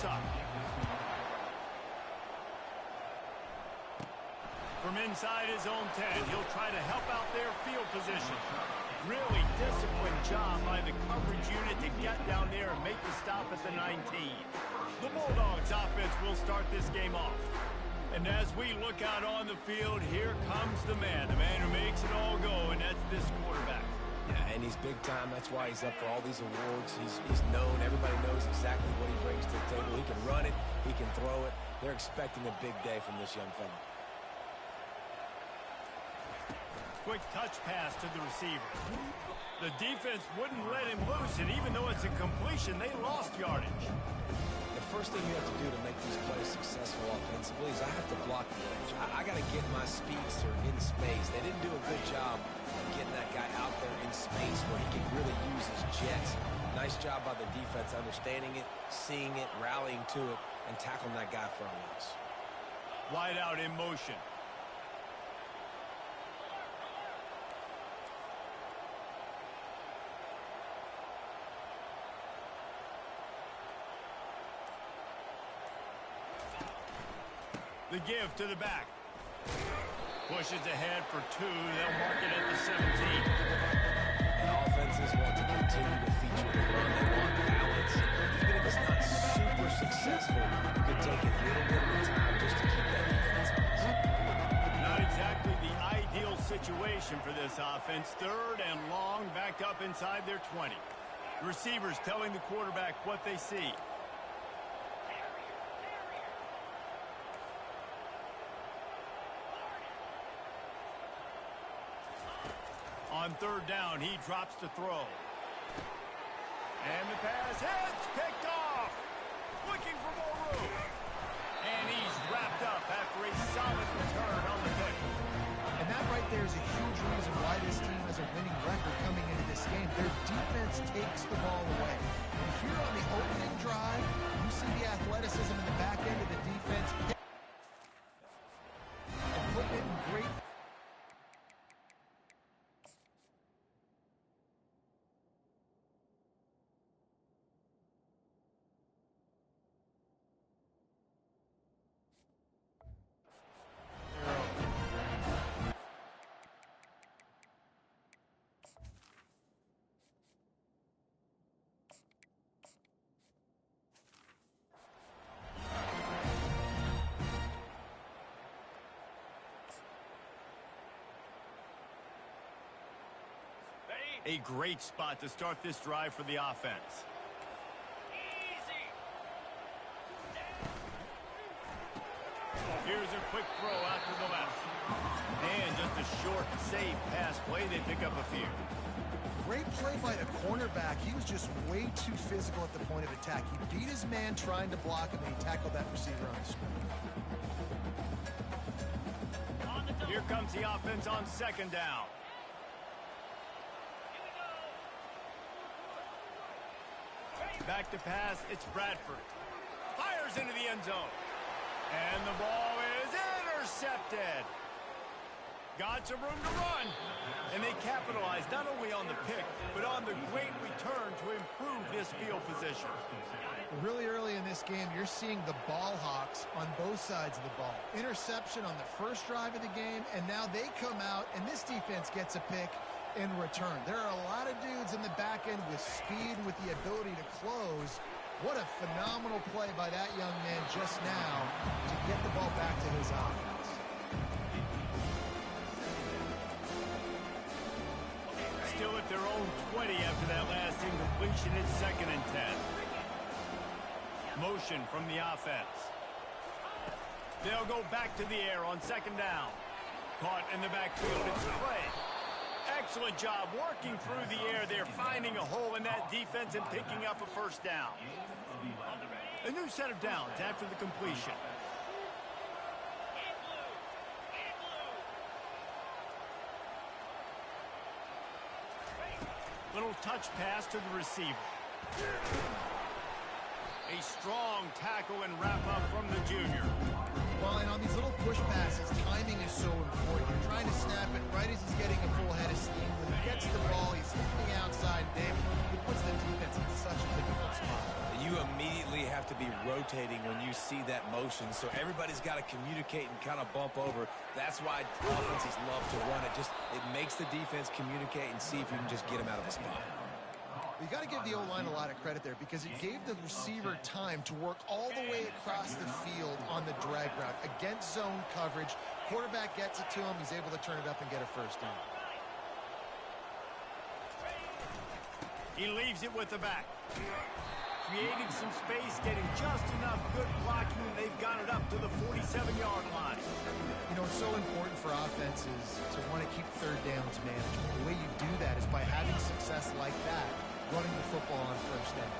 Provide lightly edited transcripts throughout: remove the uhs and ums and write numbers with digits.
CUSA. From inside his own 10, he'll try to help out their field position. Really disciplined job by the coverage unit to get down there and make the stop at the 19. The Bulldogs offense will start this game off. And as we look out on the field, here comes the man who makes it all go, and that's this quarterback. Yeah, and he's big time. That's why he's up for all these awards. He's known. Everybody knows exactly what he brings to the table. He can run it. He can throw it. They're expecting a big day from this young fella. Quick touch pass to the receiver. The defense wouldn't let him loose, and even though it's a completion, they lost yardage. The first thing you have to do to make these plays successful offensively is I have to block the edge. I got to get my speedster in space. They didn't do a good job of getting that guy out there in space where he can really use his jets. Nice job by the defense understanding it, seeing it, rallying to it, and tackling that guy for a loss. Wide out in motion. The give to the back. Pushes ahead for 2. They'll mark it at the 17. And offenses want to continue to feature the run. They want balance. Even if it's not super successful, you can take a little bit of time just to keep that defense honest. Not exactly the ideal situation for this offense. 3rd and long, backed up inside their 20. Receivers telling the quarterback what they see. On 3rd down, he drops to throw. And the pass hits, picked off. Looking for more room. And he's wrapped up after a solid return on the pick. And that right there is a huge reason why this team has a winning record coming into this game. Their defense takes the ball away. And here on the opening drive, you see the athleticism in the back end of the defense. And putting it in great. A great spot to start this drive for the offense. Here's a quick throw out to the left. And just a short, safe pass play. They pick up a few. Great play by the cornerback. He was just way too physical at the point of attack. He beat his man trying to block him, and he tackled that receiver on the screen. Here comes the offense on 2nd down. Back to pass, it's Bradford. Fires into the end zone. And the ball is intercepted. Got some room to run. And they capitalized not only on the pick, but on the great return to improve this field position. Really early in this game, you're seeing the ball hawks on both sides of the ball. Interception on the first drive of the game, and now they come out, and this defense gets a pick in return. There are a lot of dudes in the back end with speed, with the ability to close. What a phenomenal play by that young man just now to get the ball back to his offense. Still at their own 20 after that last incompletion. It's 2nd and 10. Motion from the offense. They'll go back to the air on 2nd down. Caught in the backfield. It's Clay. Excellent job working through the air there, finding a hole in that defense and picking up a 1st down. A new set of downs after the completion. Little touch pass to the receiver. A strong tackle and wrap-up from the junior. Well, and on these little push passes, timing is so important. You're trying to snap it right as he's getting a full head of steam. When he gets the ball, he's hitting the outside, David. He puts the defense in such a difficult spot. You immediately have to be rotating when you see that motion. So everybody's got to communicate and kind of bump over. That's why offenses love to run it. It makes the defense communicate and see if you can just get them out of a spot. You got to give the O-line a lot of credit there because it gave the receiver time to work all the way across the field on the drag route against zone coverage. Quarterback gets it to him. He's able to turn it up and get a first down. He leaves it with the back. Creating some space, getting just enough good blocking, and they've got it up to the 47-yard line. You know, it's so important for offenses to want to keep third downs manageable. The way you do that is by having success like that, running the football on first down.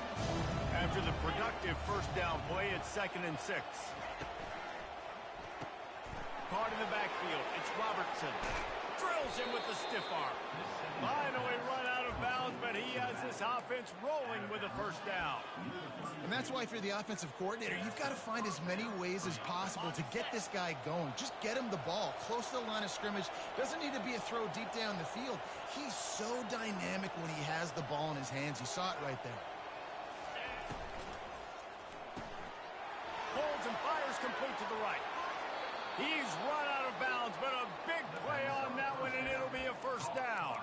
After the productive first down play, it's 2nd and 6. Caught in the backfield, it's Robertson. Drills him with the stiff arm. Finally run out of bounds, but he has this offense rolling with a first down. And that's why if you're the offensive coordinator, you've got to find as many ways as possible to get this guy going. Just get him the ball close to the line of scrimmage. Doesn't need to be a throw deep down the field. He's so dynamic when he has the ball in his hands. You saw it right there. Holds and fires complete to the right. He's run out of bounds, but a big play on that one, and it'll be a first down.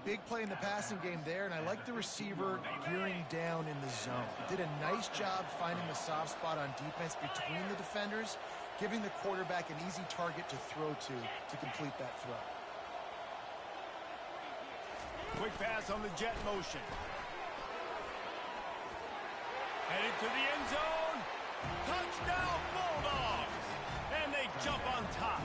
Big play in the passing game there, and I like the receiver gearing down in the zone. Did a nice job finding the soft spot on defense between the defenders, giving the quarterback an easy target to throw to complete that throw. Quick pass on the jet motion. Headed to the end zone. Touchdown, Bulldogs! And they jump on top.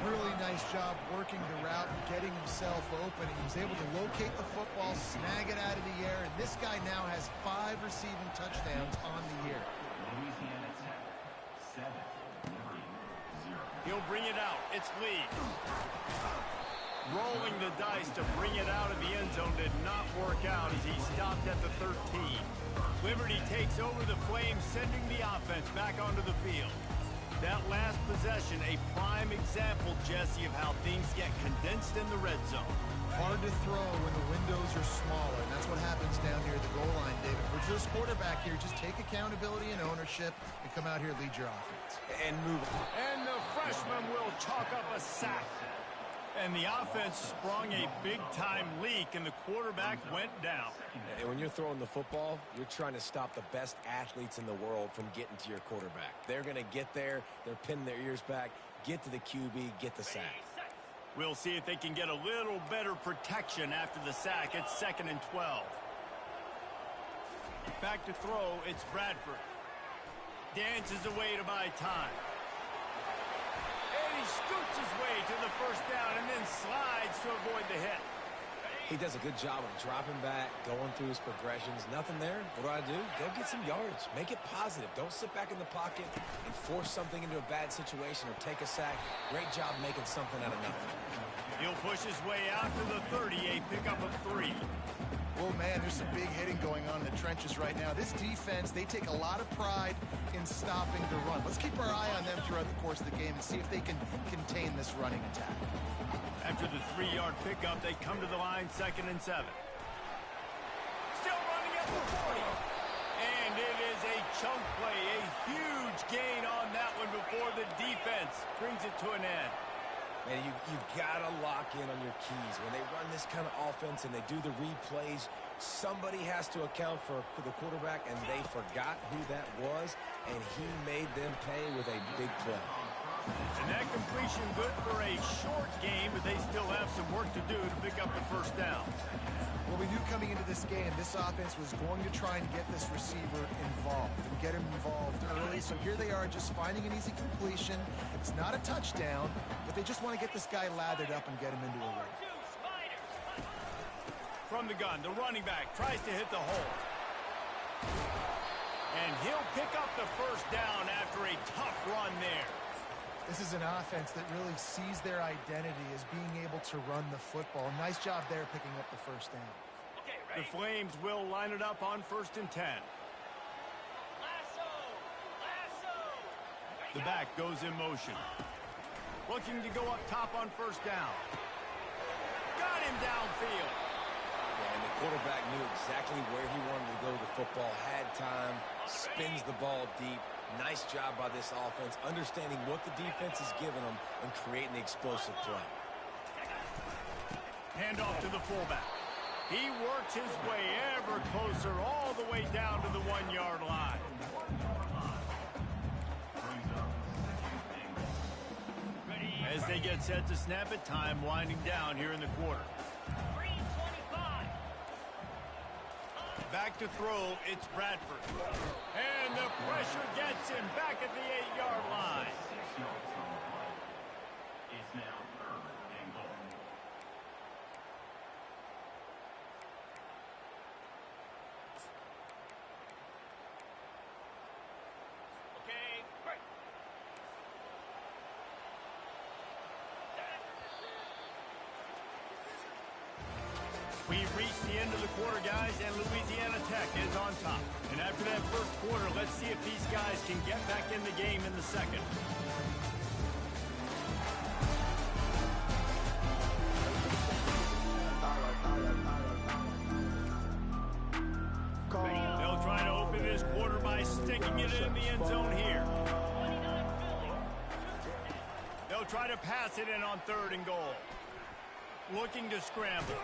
Really nice job working the route and getting himself open. He was able to locate the football, snag it out of the air, and this guy now has 5 receiving touchdowns on the year. He'll bring it out. It's Lee. Rolling the dice to bring it out of the end zone did not work out as he stopped at the 13. Liberty takes over the Flames, sending the offense back onto the field. That last possession, a prime example, Jesse, of how things get condensed in the red zone. Hard to throw when the windows are smaller, and that's what happens down near the goal line, David. For this quarterback here, just take accountability and ownership and come out here and lead your offense. And move on. And the freshman will chalk up a sack. And the offense sprung a big-time leak, and the quarterback went down. And when you're throwing the football, you're trying to stop the best athletes in the world from getting to your quarterback. They're going to get there. They're pinning their ears back, get to the QB, get the sack. We'll see if they can get a little better protection after the sack. It's 2nd and 12. Back to throw, it's Bradford. Dances away to buy time. And he scoots his way to the first down and then slides to avoid the hit. He does a good job of dropping back, going through his progressions. Nothing there. What do? Go get some yardage. Make it positive. Don't sit back in the pocket and force something into a bad situation or take a sack. Great job making something out of nothing. He'll push his way out to the 30, a pickup of 3. Well, man, there's some big hitting going on in the trenches right now. This defense, they take a lot of pride in stopping the run. Let's keep our eye on them throughout the course of the game and see if they can contain this running attack. After the 3-yard pickup, they come to the line, 2nd and 7. Still running at the 40. And it is a chunk play, a huge gain on that one before the defense brings it to an end. Man, you've got to lock in on your keys. When they run this kind of offense and they do the replays, somebody has to account for the quarterback, and they forgot who that was, and he made them pay with a big play. And that completion good for a short game, but they still have some work to do to pick up the first down. Well, we knew coming into this game, this offense was going to try and get this receiver involved and get him involved early. So here they are just finding an easy completion. It's not a touchdown, but they just want to get this guy lathered up and get him into a run. From the gun, the running back tries to hit the hole. And he'll pick up the first down after a tough run there. This is an offense that really sees their identity as being able to run the football. Nice job there picking up the first down. The Flames will line it up on 1st and 10. The back goes in motion. Looking to go up top on first down. Got him downfield. Yeah, and the quarterback knew exactly where he wanted to go with the football, had time, spins the ball deep. Nice job by this offense, understanding what the defense is giving them and creating the explosive play. Hand off to the fullback. He works his way ever closer all the way down to the 1-yard line. As they get set to snap it, time winding down here in the quarter. Back to throw, it's Bradford. And the pressure gets him back at the 8-yard line. We've reached the end of the quarter, guys, and Louisiana Tech is on top. And after that first quarter, let's see if these guys can get back in the game in the second. They'll try to open this quarter by sticking it in the end zone here. They'll try to pass it in on 3rd and goal. Looking to scramble.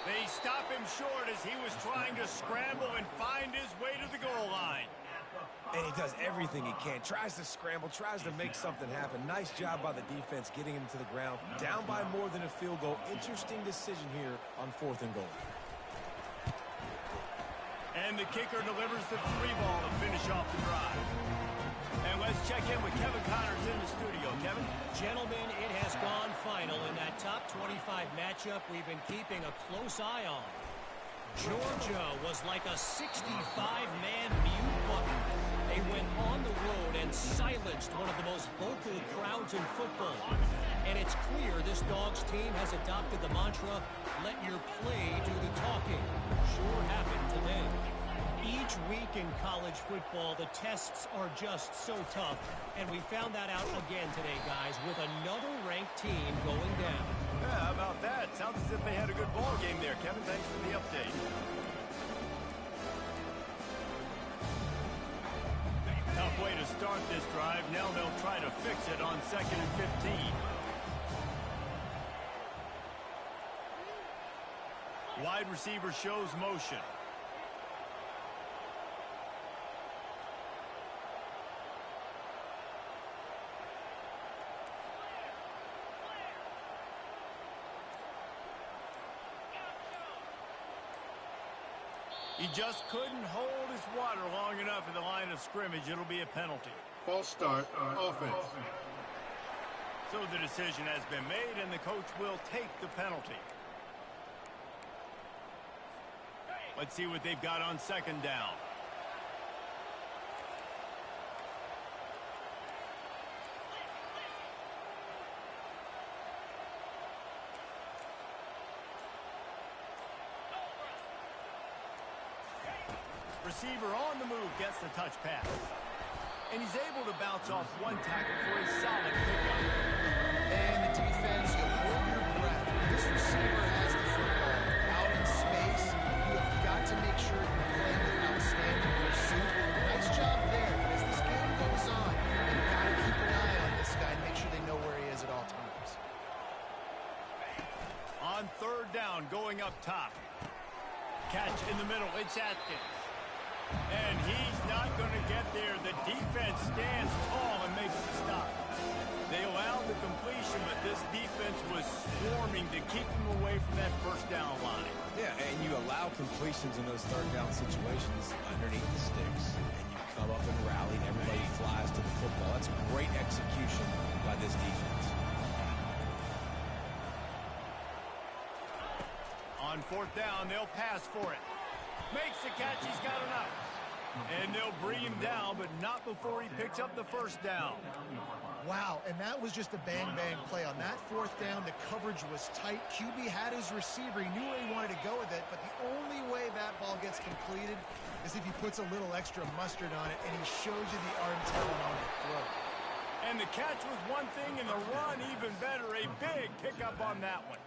They stop him short as he was trying to scramble and find his way to the goal line. And he does everything he can. Tries to scramble, tries to make something happen. Nice job by the defense getting him to the ground. Down by more than a field goal. Interesting decision here on 4th and goal. And the kicker delivers the 3 ball to finish off the drive. And let's check in with Kevin Connors in the studio. Kevin? Gentlemen, it has gone final in that top 25 matchup we've been keeping a close eye on. Georgia was like a 65-man mute button. They went on the road and silenced one of the most vocal crowds in football. And it's clear this Dogs team has adopted the mantra, let your play do the talking. Sure happened today. Each week in college football, the tests are just so tough. And we found that out again today, guys, with another ranked team going down. Yeah, how about that? Sounds as if they had a good ball game there, Kevin. Thanks for the update. Tough way to start this drive. Now they'll try to fix it on 2nd and 15. Wide receiver shows motion. He just couldn't hold his water long enough in the line of scrimmage. It'll be a penalty. False start, offense. So the decision has been made, and the coach will take the penalty. Let's see what they've got on 2nd down. Receiver on the move gets the touch pass. And he's able to bounce off one tackle for a solid pickup. And the defense, you hold your breath. This receiver has the football out in space. You have got to make sure you're playing with outstanding pursuit. Nice job there. But as this game goes on, you've got to keep an eye on this guy and make sure they know where he is at all times. On 3rd down, going up top. Catch in the middle. It's Atkins. And he's not going to get there. The defense stands tall and makes the stop. They allowed the completion, but this defense was swarming to keep them away from that 1st down line. Yeah, and you allow completions in those 3rd down situations underneath the sticks, and you come up and rally, and everybody flies to the football. That's great execution by this defense. On 4th down, they'll pass for it. Makes the catch, he's got enough. And they'll bring him down, but not before he picks up the 1st down. Wow, and that was just a bang-bang play. On that 4th down, the coverage was tight. QB had his receiver. He knew where he wanted to go with it, but the only way that ball gets completed is if he puts a little extra mustard on it, and he shows you the arm talent on the throw. And the catch was one thing, and the run even better. A big pickup on that one.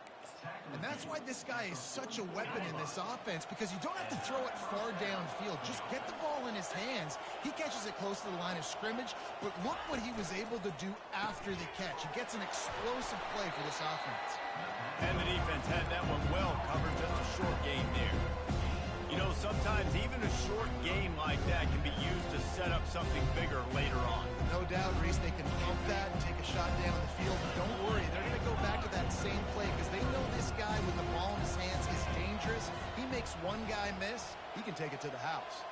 And that's why this guy is such a weapon in this offense, because you don't have to throw it far downfield. Just get the ball in his hands. He catches it close to the line of scrimmage, but look what he was able to do after the catch. He gets an explosive play for this offense. And the defense had that one well covered, just a short game there. You know, sometimes even a short game like that can be used to set up something bigger later on. No doubt, Reese, they can pump that and take a shot down the field. But don't worry, they're going to go back to that same play because they know this guy with the ball in his hands is dangerous. He makes one guy miss, he can take it to the house.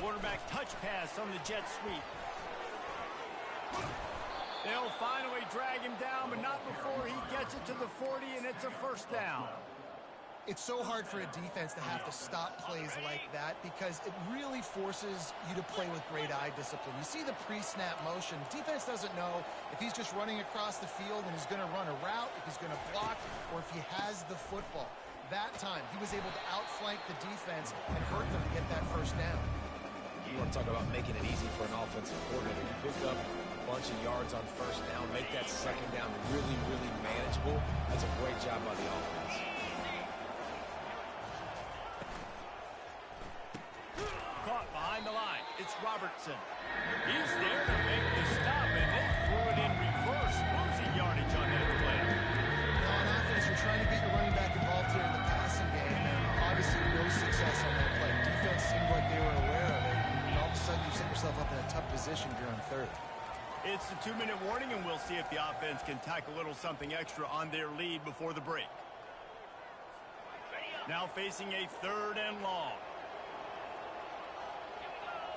Quarterback touch pass on the jet sweep. They'll finally drag him down, but not before he gets it to the 40, and it's a first down. It's so hard for a defense to have to stop plays like that because it really forces you to play with great eye discipline. You see the pre-snap motion. Defense doesn't know if he's just running across the field and he's going to run a route, if he's going to block, or if he has the football. That time, he was able to outflank the defense and hurt them to get that first down. You want to talk about making it easy for an offensive coordinator. You pick up a bunch of yards on first down, make that second down really, really manageable. That's a great job by the offense. Caught behind the line. It's Robertson. He's there to make the stop, and they threw it in reverse, losing yardage on that play. Now, on offense, you're trying to get your running back involved here in the passing game, and obviously no success on that play. Defense seemed like they were aware of it, and all of a sudden you set yourself up in a tough position here on third. It's the 2-minute warning, and we'll see if the offense can tack a little something extra on their lead before the break. Now facing a 3rd and long.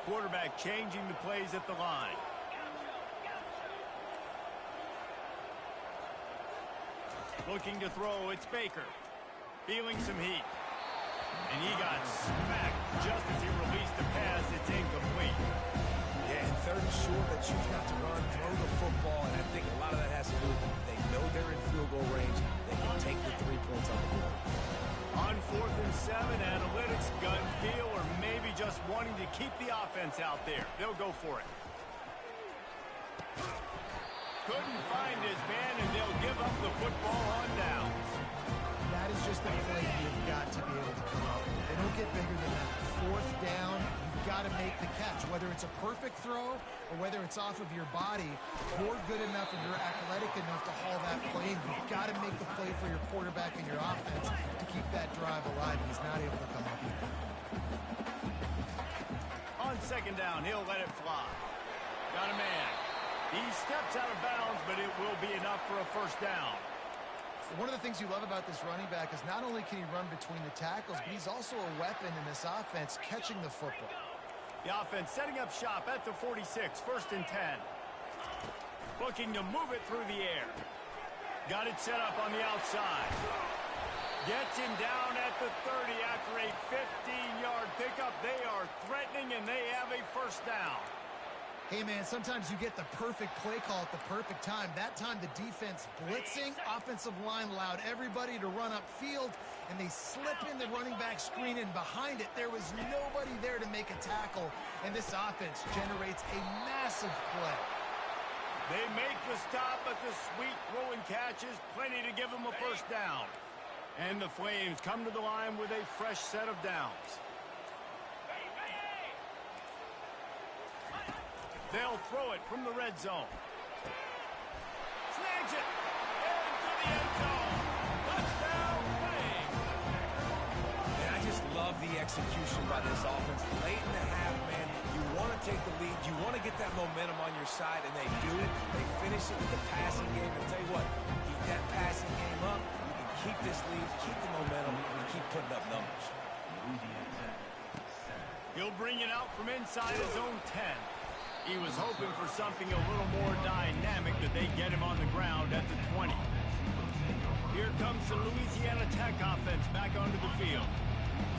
Quarterback changing the plays at the line. Looking to throw, it's Baker. Feeling some heat. And he got smacked just as he released the pass. It's incomplete. Yeah, and 3rd and short, they choose not to run, throw the football, and I think a lot of that has to do with they know they're in field goal range. They can take the 3 points on the board. On 4th and 7, analytics, gut feel, or maybe just wanting to keep the offense out there. They'll go for it. Couldn't find his man, and they'll give up the football on downs. That is just a play you've got to be able to come up with. They don't get bigger than that. 4th down, you've got to make the catch. Whether it's a perfect throw or whether it's off of your body, you're good enough and you're athletic enough to haul that play in. You've got to make the play for your quarterback and your offense to keep that drive alive, and he's not able to come up with it. On 2nd down, he'll let it fly. Got a man. He steps out of bounds, but it will be enough for a first down. One of the things you love about this running back is not only can he run between the tackles, but he's also a weapon in this offense catching the football. The offense setting up shop at the 46, 1st and 10. Looking to move it through the air. Got it set up on the outside. Gets him down at the 30 after a 15-yard pickup. They are threatening, and they have a first down. Hey, man, sometimes you get the perfect play call at the perfect time. That time the defense blitzing, offensive line allowed everybody to run upfield, and they slip in the running back screen, and behind it there was nobody there to make a tackle, and this offense generates a massive play. They make the stop, but the sweet throw and catch is plenty to give them a first down. And the Flames come to the line with a fresh set of downs. They'll throw it from the red zone. Snags it. Into the end zone. Touchdown, Flames. And I just love the execution by this offense. Late in the half, man, you want to take the lead. You want to get that momentum on your side, and they do. They finish it with the passing game. And tell you what, keep that passing game up. You can keep this lead, keep the momentum, and keep putting up numbers. He'll bring it out from inside his own 10. He was hoping for something a little more dynamic, but they get him on the ground at the 20. Here comes the Louisiana Tech offense back onto the field.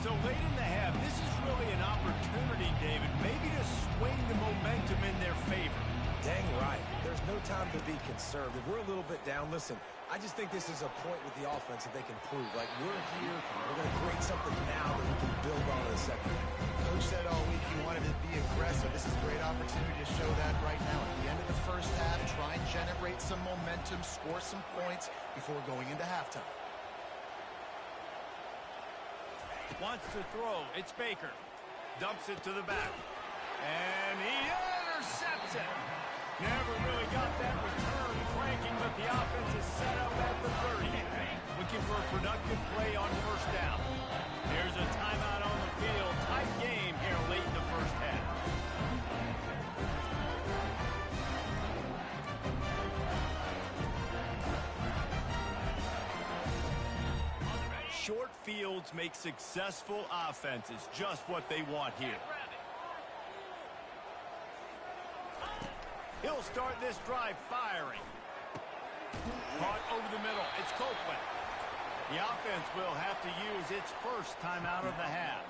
So late in the half, this is really an opportunity, David, maybe to swing the momentum in their favor. Dang right. There's no time to be conservative. We're a little bit down. Listen, I just think this is a point with the offense that they can prove. Like, we're here, we're going to create something now that we can build on in the second half. Coach said all week he wanted to be aggressive. This is a great opportunity to show that right now. At the end of the first half, try and generate some momentum momentum, score some points before going into halftime. Wants to throw. It's Baker. Dumps it to the back. And he intercepts it. Never really got that return cranking, but the offense is set up at the 30. Looking for a productive play on first down. There's a timeout on the field. Tight game here late in the first half. Short fields make successful offenses just what they want here. He'll start this drive firing. Caught over the middle. It's Copeland. The offense will have to use its first timeout of the half.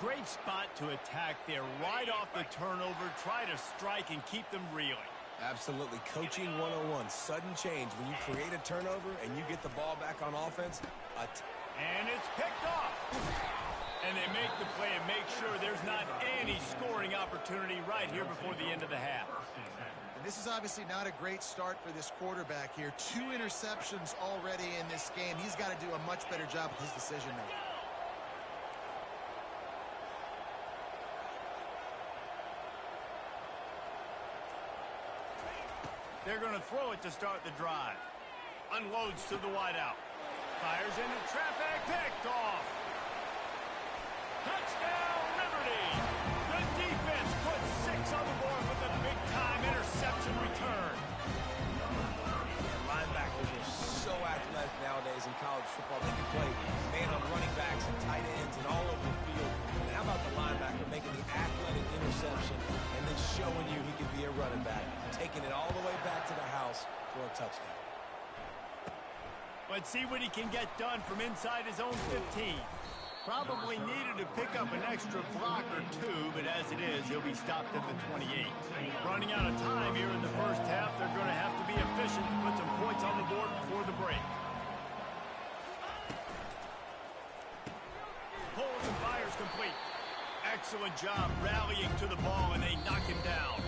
Great spot to attack there. Right off the turnover, try to strike and keep them reeling. Absolutely. Coaching 101. Sudden change. When you create a turnover and you get the ball back on offense, and it's picked off. And they make the play and make sure there's not any scoring opportunity right here before the end of the half. And this is obviously not a great start for this quarterback here. 2 interceptions already in this game. He's got to do a much better job with his decision making. They're going to throw it to start the drive. Unloads to the wideout. Fires into traffic. Picked off. Touchdown, Liberty. The defense puts 6 on the board with a big-time interception return. Linebackers are so athletic nowadays in college football. They can play man on running backs and tight ends and all over the field. And how about the linebacker making the athletic interception and then showing you he can be a running back, taking it all the way back to the house for a touchdown. Let's see what he can get done from inside his own 15. Probably needed to pick up an extra block or 2, but as it is, he'll be stopped at the 28. Running out of time here in the first half, they're going to have to be efficient to put some points on the board before the break. Pulls and fires complete. Excellent job rallying to the ball, and they knock him down.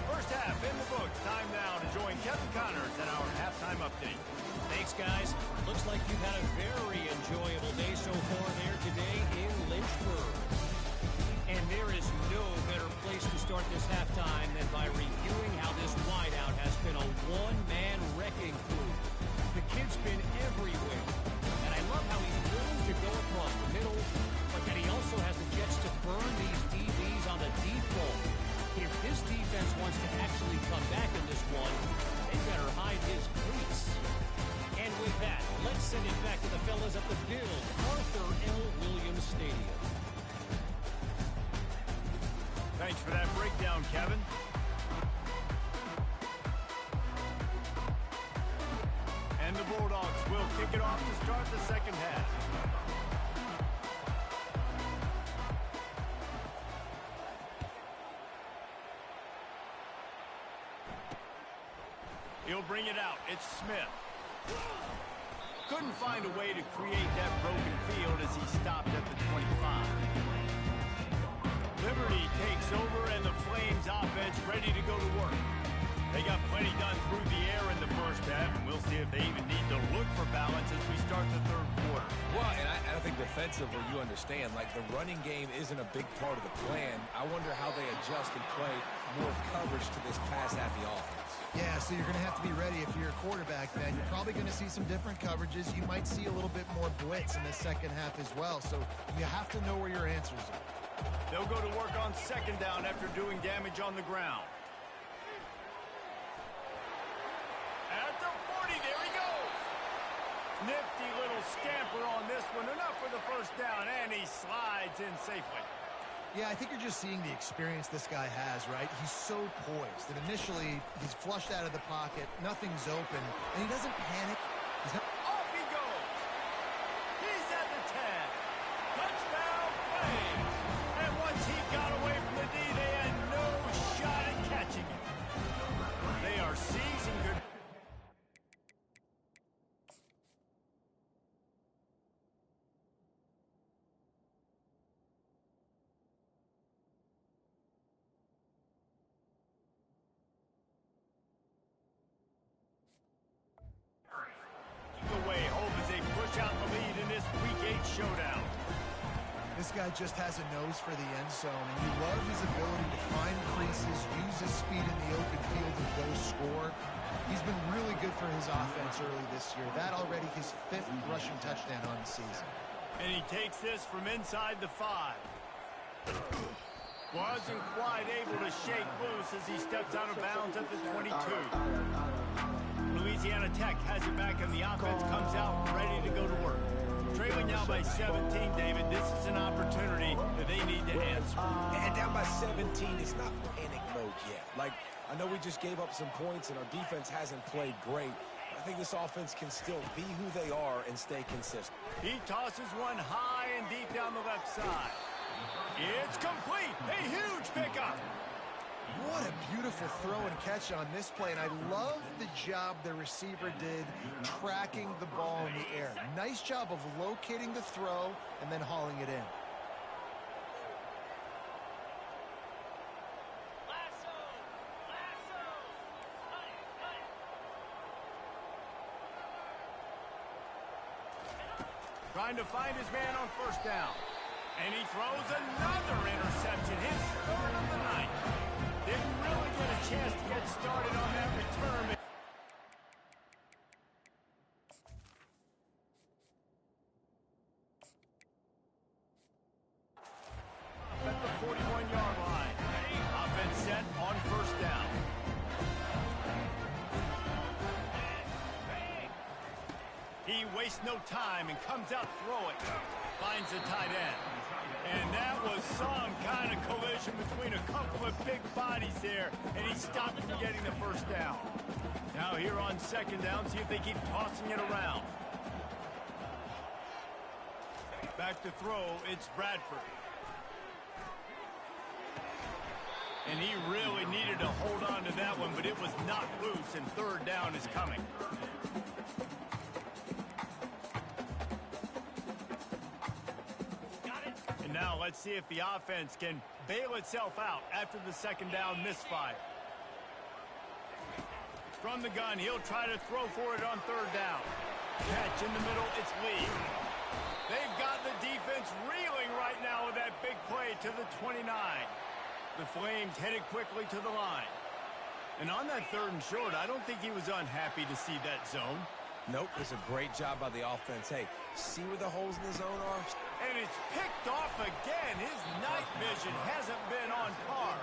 First half in the books. Time now to join Kevin Connors in our halftime update. Thanks, guys. Looks like you've had a very enjoyable day so far there today in Lynchburg. And there is no better place to start this halftime than by reviewing how this wideout has been a one-man wrecking crew. The kid's been everywhere. And I love how he's willing to go across the middle, but that he also has the jets to burn these DBs on the deep ball. If this defense wants to actually come back in this one, they better hide his cleats. And with that, let's send it back to the fellas at the Bill Arthur L. Williams Stadium. Thanks for that breakdown, Kevin. And the Bulldogs will kick it off to start the second half. He'll bring it out. It's Smith. Couldn't find a way to create that broken field as he stopped at the 25. Liberty takes over, and the Flames offense ready to go to work. They got plenty done through the air in the first half, and we'll see if they even need to look for balance as we start the third quarter. Well, and I think defensively, you understand, like the running game isn't a big part of the plan. I wonder how they adjust and play more coverage to this pass-happy offense. Yeah, so you're going to have to be ready if you're a quarterback, man. You're probably going to see some different coverages. You might see a little bit more blitz in the second half as well, so you have to know where your answers are. They'll go to work on second down after doing damage on the ground. At the 40, there he goes. Nifty little scamper on this one. Enough for the first down, and he slides in safely. Yeah, I think you're just seeing the experience this guy has, right? He's so poised. And initially, he's flushed out of the pocket. Nothing's open. And he doesn't panic. He's not... Off he goes. He's at the 10. Touchdown, Flames. And once he got away from the D, they had no shot at catching him. They are seizing good. showdown. This guy just has a nose for the end zone, and you love his ability to find creases, use his speed in the open field, and go score. He's been really good for his offense early this year. That already his 5th rushing touchdown on the season. And he takes this from inside the 5. Wasn't quite able to shake loose as he steps out of bounds at the 22. Louisiana Tech has it back, and the offense comes out ready to go to work. Trailing now by 17, David. This is an opportunity that they need to answer. And down by 17, it's not panic mode yet. Like, I know we just gave up some points, and our defense hasn't played great. I think this offense can still be who they are and stay consistent. He tosses one high and deep down the left side. It's complete. A huge pickup. What a beautiful throw and catch on this play, and I love the job the receiver did tracking the ball in the air. Nice job of locating the throw and then hauling it in. Trying to find his man on first down. And he throws another interception. His 3rd of the night. Didn't really get a chance to get started on that return. At the 41-yard line. Offense set on first down. He wastes no time and comes out throwing. Finds the tight end. And that was some kind of collision between a couple of big bodies there, and he stopped from getting the first down. Now here on second down, see if they keep tossing it around. Back to throw, it's Bradford. And he really needed to hold on to that one, but it was not loose, and 3rd down is coming. Now let's see if the offense can bail itself out after the 2nd down misfire. From the gun, he'll try to throw for it on 3rd down. Catch in the middle, it's Lee. They've got the defense reeling right now with that big play to the 29. The Flames headed quickly to the line. And on that 3rd and short, I don't think he was unhappy to see that zone. Nope, it's a great job by the offense. Hey, see where the holes in the zone are? And it's picked off again. His night vision hasn't been on par.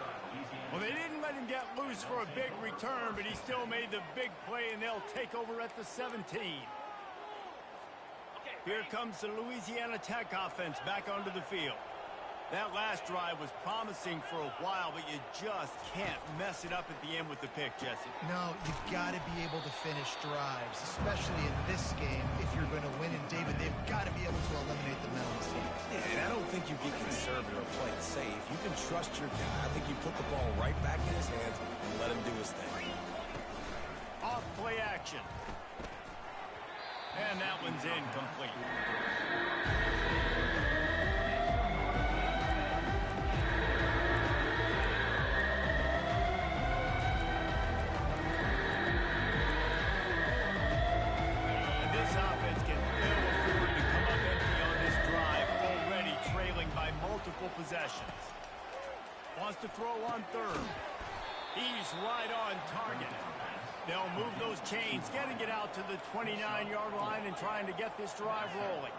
Well, they didn't let him get loose for a big return, but he still made the big play, and they'll take over at the 17. Here comes the Louisiana Tech offense back onto the field. That last drive was promising for a while, but you just can't mess it up at the end with the pick, Jesse. No, you've got to be able to finish drives, especially in this game if you're going to win. And, David, they've got to be able to eliminate the mental mistakes. Yeah, and I don't think you get conservative or play it safe. You can trust your guy. I think you put the ball right back in his hands and let him do his thing. Off play action. And that one's incomplete. Possessions. Wants to throw on 3rd. He's right on target. They'll move those chains, getting it out to the 29-yard line and trying to get this drive rolling.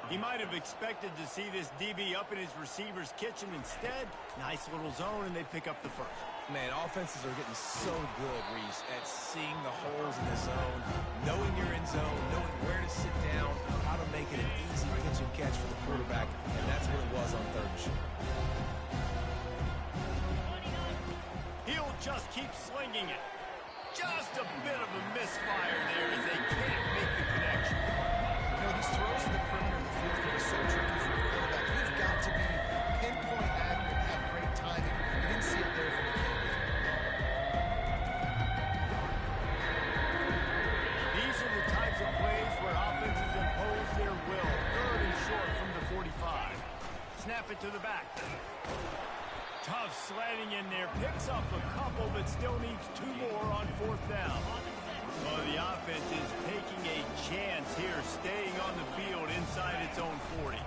He might have expected to see this DB up in his receiver's kitchen. Instead, nice little zone, and they pick up the 1st. Man, offenses are getting so good, Reese, at seeing the holes in the zone, knowing you're in zone, knowing where to sit down, how to make it an easy pitch and catch for the quarterback, and that's what it was on 3rd and short. He'll just keep slinging it. Just a bit of a misfire there as they can't make the connection. You know, these throws in the perimeter of the field can be so tricky for the quarterback. You've got to be pinpoint accurate and have great timing. You didn't see it there from the kick. These are the types of plays where offenses impose their will. 3rd and short from the 45. Snap it to the back. Tough sledding in there. Picks up a couple, but still needs 2 more on 4th down. Well, the offense is taking a chance here, staying on the field inside its own 40.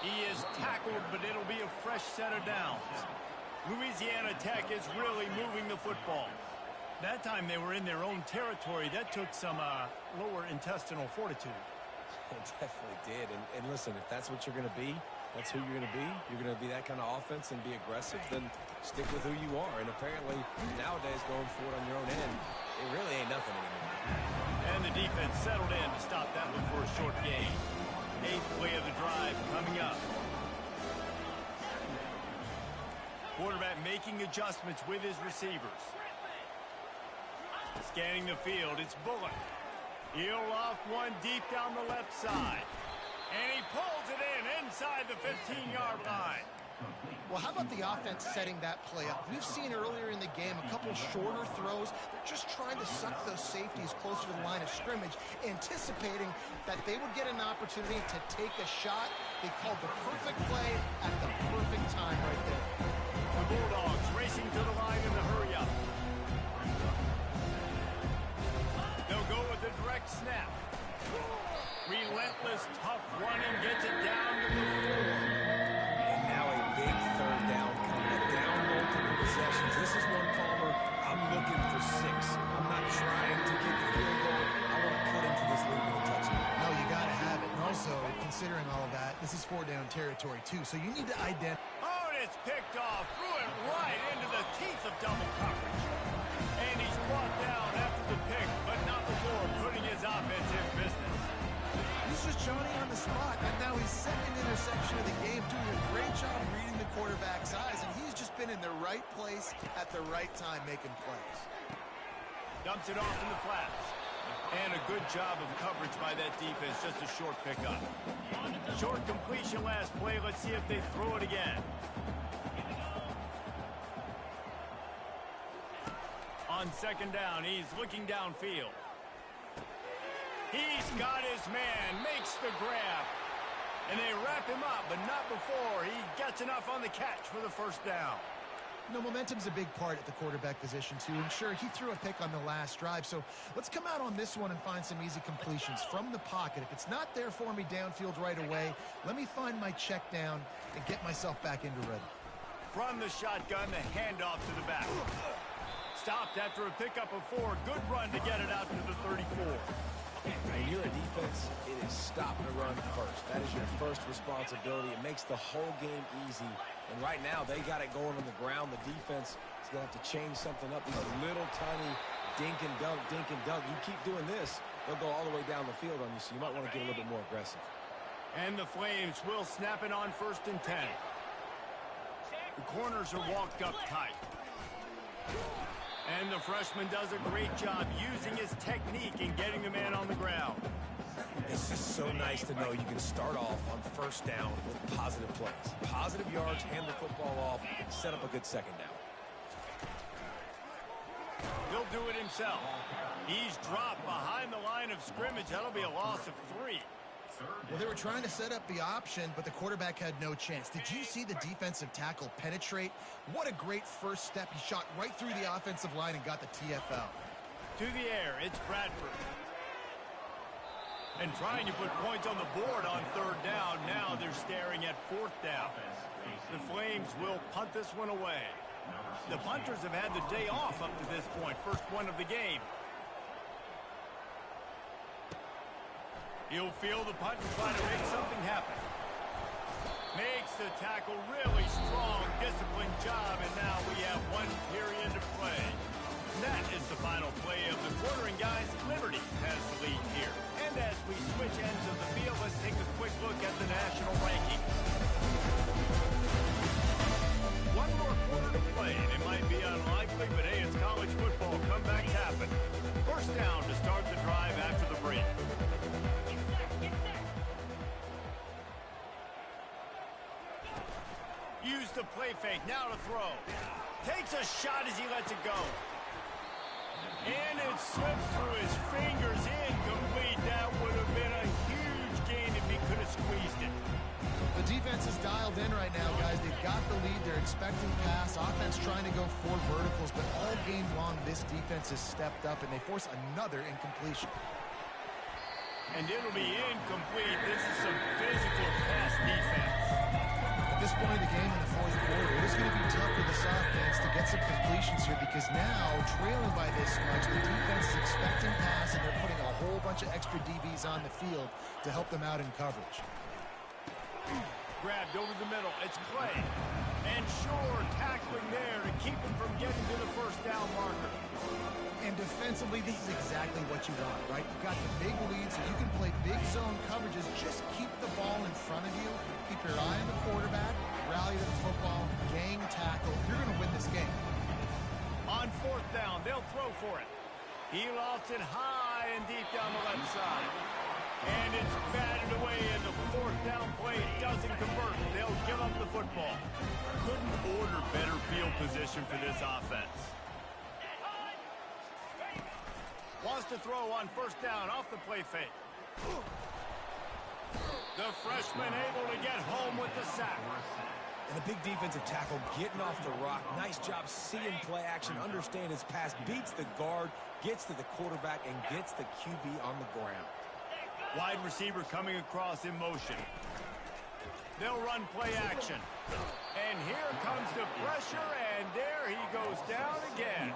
He is tackled, but it'll be a fresh set of downs. Louisiana Tech is really moving the football. That time they were in their own territory. That took some lower intestinal fortitude. It definitely did. And listen, if that's what you're going to be, that's who you're going to be. You're going to be that kind of offense and be aggressive, then stick with who you are. And apparently, nowadays, going for it on your own end, it really ain't nothing anymore. And the defense settled in to stop that one for a short gain. 8th play of the drive coming up. Quarterback making adjustments with his receivers. Scanning the field, it's Bullock. He'll off one deep down the left side. And he pulls it in inside the 15-yard line. Well, how about the offense setting that play up? We've seen earlier in the game a couple shorter throws. They're just trying to suck those safeties closer to the line of scrimmage, anticipating that they would get an opportunity to take a shot. They called the perfect play at the perfect time right there. The Bulldogs racing to the line in the hurry-up. They'll go with the direct snap. Relentless, tough running gets it down to the 4. And now a big third down coming up. Down multiple possessions. This is one, Palmer, I'm looking for 6. I'm not trying to get the field goal. I want to put into this league with a touchdown. No, you got to have it. And also, considering all of that, this is 4-down territory, too. So you need to identify. Oh, and it's picked off. Threw it right into the teeth of double coverage. And he's brought down after the pick, but not before putting his offense in business. He's just Johnny on the spot, and now his second interception of the game, doing a great job reading the quarterback's eyes, and he's just been in the right place at the right time making plays. Dumps it off in the flats. And a good job of coverage by that defense, just a short pickup. Short completion last play. Let's see if they throw it again. On second down, he's looking downfield. He's got his man, makes the grab. And they wrap him up, but not before he gets enough on the catch for the first down. No, momentum's a big part at the quarterback position, too. And sure, he threw a pick on the last drive. So let's come out on this one and find some easy completions from the pocket. If it's not there for me downfield right away, let me find my check down and get myself back into rhythm. From the shotgun, the handoff to the back. Stopped after a pickup of 4. Good run to get it out to the 34. When you're a defense, it is stop the run first. That is your first responsibility. It makes the whole game easy. And right now, they got it going on the ground. The defense is going to have to change something up. These little tiny dink and dunk, dink and dunk. You keep doing this, they'll go all the way down the field on you, so you might want to get a little bit more aggressive. And the Flames will snap it on 1st and 10. The corners are walked up tight. And the freshman does a great job using his technique and getting the man on the ground. It's just so nice to know you can start off on 1st down with positive plays. Positive yards, hand the football off, and set up a good second down. He'll do it himself. He's dropped behind the line of scrimmage. That'll be a loss of 3. Well, they were trying to set up the option, but the quarterback had no chance. Did you see the defensive tackle penetrate? What a great first step. He shot right through the offensive line and got the TFL. To the air, it's Bradford. And trying to put points on the board on 3rd down. Now they're staring at 4th down. The Flames will punt this one away. The punters have had the day off up to this point. First one of the game. He'll feel the punt and try to make something happen. Makes the tackle really strong, disciplined job, and now we have 1 period to play. That is the final play of the quarter, and guys, Liberty has the lead here. And as we switch ends of the field, let's take a quick look at the national rankings. 1 more quarter to play, and it might be unlikely, but hey, it's college football. Comebacks happen. 1st down to start the drive after the break. Use the play fake, now to throw. Takes a shot as he lets it go. And it slips through his fingers, incomplete. That would have been a huge gain if he could have squeezed it. The defense is dialed in right now, guys. They've got the lead. They're expecting pass. Offense trying to go 4 verticals, but all game long, this defense has stepped up, and they force another incompletion. And it'll be incomplete. This is some physical pass defense. At this point of the game in the fourth quarter, it is going to be tough for this offense to get some completions here because now, trailing by this much, the defense is expecting pass, and they're putting a whole bunch of extra DBs on the field to help them out in coverage. Grabbed over the middle. It's Clay. And Shore tackling there to keep him from getting to the first down marker. And defensively, this is exactly what you want, right? You've got the big lead, so you can play big zone coverages. Just keep the ball in front of you. Keep your eye on the quarterback. Rally to the football. Gang tackle. You're going to win this game. On fourth down, they'll throw for it. He lofts it high and deep down the left side. And it's batted away, and the fourth down play doesn't convert. They'll give up the football. Couldn't order better field position for this offense. Wants to throw on first down off the play fake. The freshman able to get home with the sack. And a big defensive tackle getting off the rock. Nice job seeing play action, understand his pass, beats the guard, gets to the quarterback, and gets the QB on the ground. Wide receiver coming across in motion. They'll run play action. And here comes the pressure, and there he goes down again.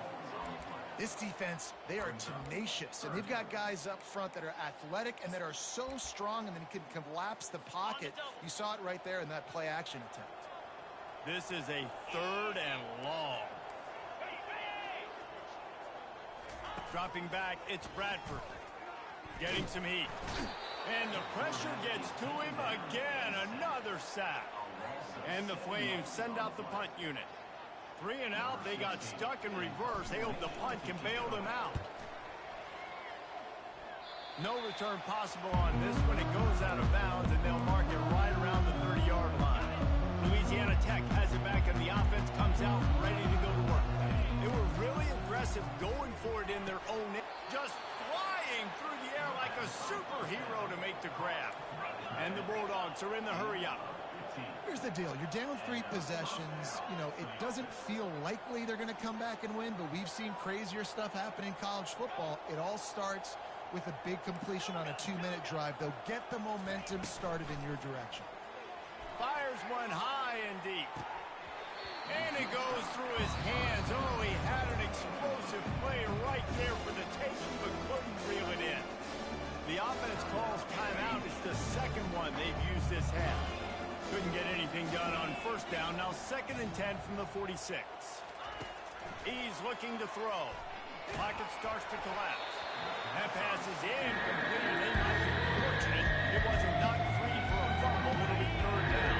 This defense, they are tenacious, and they've got guys up front that are athletic and that are so strong and then can collapse the pocket. You saw it right there in that play action attempt. This is a 3rd and long. Dropping back, it's Bradford. Getting some heat. And the pressure gets to him again. Another sack. And the Flames send out the punt unit. 3 and out. They got stuck in reverse. They hope the punt can bail them out. No return possible on this one. It goes out of bounds, and they'll mark it right around the 30-yard line. Louisiana Tech has it back, and the offense comes out ready to go to work. They were really aggressive going for it in their own end. Just flying through the air like a superhero to make the grab. And the Bulldogs are in the hurry-up. Here's the deal. You're down 3 possessions. You know, it doesn't feel likely they're going to come back and win, but we've seen crazier stuff happen in college football. It all starts with a big completion on a 2-minute drive. They'll get the momentum started in your direction. Fires one high and deep. And it goes through his hands. Oh, he had an explosive play right there for the taking, but couldn't reel it in. The offense calls timeout. It's the second one they've used this half. Couldn't get anything done on first down. Now 2nd and 10 from the 46. He's looking to throw. Pocket starts to collapse. That pass is incomplete. They might be fortunate it wasn't knocked free for a fumble. It'll be 3rd down.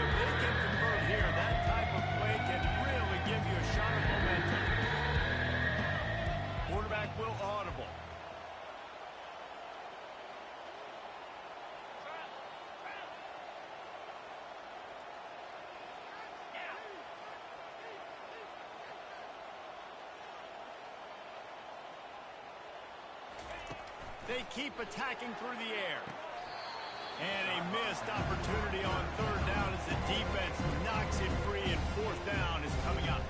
If they can convert here, that type of play can really give you a shot of momentum. Quarterback will audible. They keep attacking through the air. And a missed opportunity on 3rd down as the defense knocks it free, and 4th down is coming up.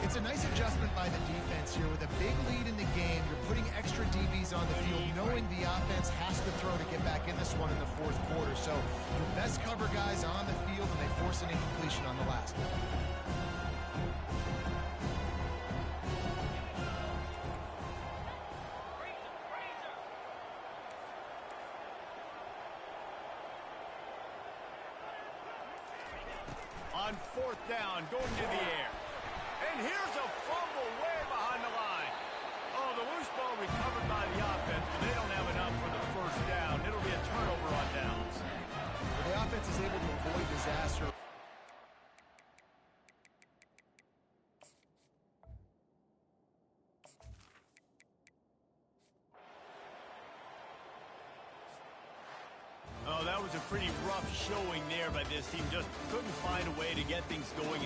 It's a nice adjustment by the defense here. With a big lead in the game, you're putting extra DBs on the field, knowing the offense has to throw to get back in this one in the 4th quarter. So your best cover guys on the field, and they force an incompletion on the last one. On 4th down, going to the air. And here's a fumble way behind the line. Oh, the loose ball recovered by the offense, but they don't have enough for the first down. It'll be a turnover on downs. Well, the offense is able to avoid disaster. Oh, that was a pretty rough showing there by this team. Just couldn't find a way to get things going.